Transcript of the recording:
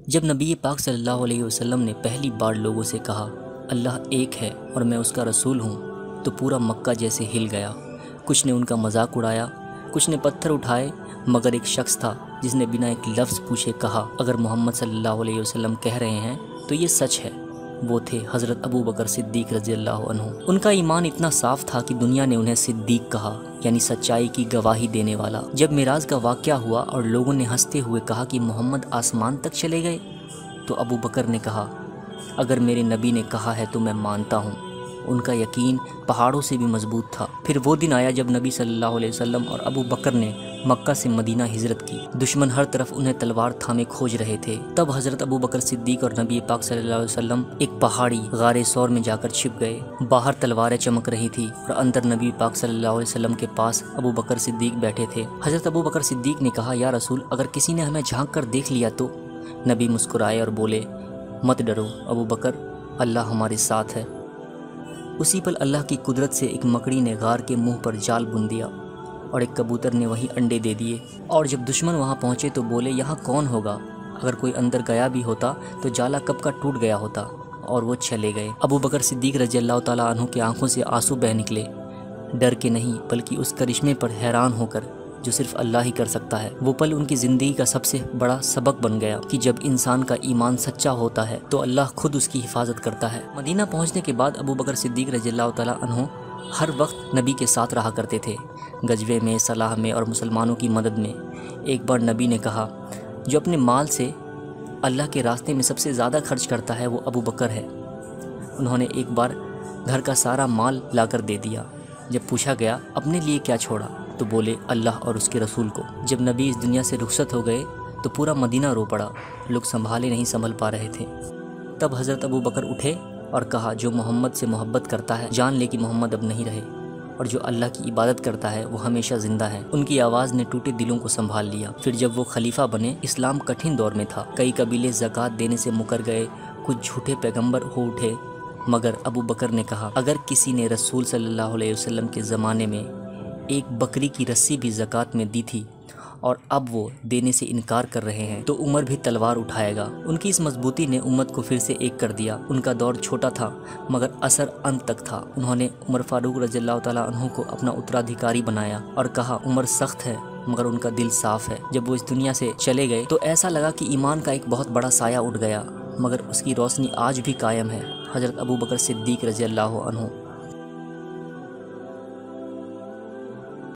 جب نبی پاک صلی اللہ علیہ وسلم نے پہلی بار لوگوں سے کہا اللہ ایک ہے اور میں اس کا رسول ہوں تو پورا مکہ جیسے ہل گیا۔ کچھ نے ان کا مذاق اڑایا، کچھ نے پتھر اٹھائے، مگر ایک شخص تھا جس نے بنا ایک لفظ پوچھے کہا اگر محمد صلی اللہ علیہ وسلم کہہ رہے ہیں تو یہ سچ ہے۔ وہ تھے حضرت ابو بکر صدیق رضی اللہ عنہ۔ ان کا ایمان اتنا صاف تھا کہ دنیا نے انہیں صدیق کہا، یعنی سچائی کی گواہی دینے والا۔ جب معراج کا واقعہ ہوا اور لوگوں نے ہنستے ہوئے کہا کہ محمد آسمان تک چلے گئے تو ابو بکر نے کہا اگر میرے نبی نے کہا ہے تو میں مانتا ہوں۔ ان کا یقین پہاڑوں سے بھی مضبوط تھا۔ پھر وہ دن آیا جب نبی صلی اللہ علیہ وسلم اور ابو بکر نے مکہ سے مدینہ ہجرت کی۔ دشمن ہر طرف انہیں تلوار تھامے کھوج رہے تھے۔ تب حضرت ابو بکر صدیق اور نبی پاک صلی اللہ علیہ وسلم ایک پہاڑی غار ثور میں جا کر چھپ گئے۔ باہر تلواریں چمک رہی تھی اور اندر نبی پاک صلی اللہ علیہ وسلم کے پاس ابو بکر صدیق بیٹھے تھے۔ حضرت ابو بکر صدیق نے کہا یا رسول اگر کسی نے ہمیں جھانک کر دیکھ لیا تو؟ نبی مسکرائے اور بولے مت ڈرو ابو بکر، اللہ ہمارے ساتھ ہے۔ اسی پل اللہ کی قدرت سے ایک مکڑی نے غار کے منہ پر جال بن دیا اور ایک کبوتر نے وہیں انڈے دے دیے، اور جب دشمن وہاں پہنچے تو بولے یہاں کون ہوگا؟ اگر کوئی اندر گیا بھی ہوتا تو جالا کب کا ٹوٹ گیا ہوتا، اور وہ چلے گئے۔ ابو بکر صدیق رضی اللہ تعالیٰ عنہ کے آنکھوں سے آنسو بہہ نکلے، ڈر کے نہیں بلکہ اس کرشمے پر حیران ہو کر جو صرف اللہ ہی کر سکتا ہے۔ وہ پل ان کی زندگی کا سب سے بڑا سبق بن گیا کہ جب انسان کا ایمان سچا ہوتا ہے تو اللہ خود اس کی حفاظت کرتا ہے۔ مدینہ پہنچنے کے بعد ابو بکر صدیق رضی اللہ تعالیٰ عنہ ہر وقت نبی کے ساتھ رہا کرتے تھے، غزوے میں، صلاح میں اور مسلمانوں کی مدد میں۔ ایک بار نبی نے کہا جو اپنے مال سے اللہ کے راستے میں سب سے زیادہ خرچ کرتا ہے وہ ابو بکر ہے۔ انہوں نے ایک بار گھر کا سارا مال لا کر دے دیا۔ جب پوچھا گیا اپنے لیے کیا چھوڑا تو بولے اللہ اور اس کے رسول کو۔ جب نبی اس دنیا سے رخصت ہو گئے تو پورا مدینہ رو پڑا، لوگ سنبھالے نہیں سنبھل پا رہے تھے۔ تب حضرت ابو بکر اٹھے اور کہا جو محمد سے محبت کرتا ہے جان لے کہ محمد اب نہیں رہے، اور جو اللہ کی عبادت کرتا ہے وہ ہمیشہ زندہ ہے۔ ان کی آواز نے ٹوٹے دلوں کو سنبھال لیا۔ پھر جب وہ خلیفہ بنے، اسلام کٹھن دور میں تھا، کئی قبیلے زکوٰۃ دینے سے مکر گئے، کچھ جھوٹے پیغمبر ہو اٹھے، مگر ابو بکر نے کہا اگر کسی نے رسول صلی اللہ علیہ وسلم کے زمانے میں ایک بکری کی رسی بھی زکوٰۃ میں دی تھی اور اب وہ دینے سے انکار کر رہے ہیں تو عمر بھی تلوار اٹھائے گا۔ ان کی اس مضبوطی نے امت کو پھر سے ایک کر دیا۔ ان کا دور چھوٹا تھا مگر اثر انت تک تھا۔ انہوں نے عمر فاروق رضی اللہ تعالیٰ عنہ کو اپنا اترادھیکاری بنایا اور کہا عمر سخت ہے مگر ان کا دل صاف ہے۔ جب وہ اس دنیا سے چلے گئے تو ایسا لگا کہ ایمان کا ایک بہت بڑا سایہ اٹھ گیا، مگر اس کی روشنی آج بھی قائم ہے۔ حضرت ابو بکر صدیق رضی اللہ عنہ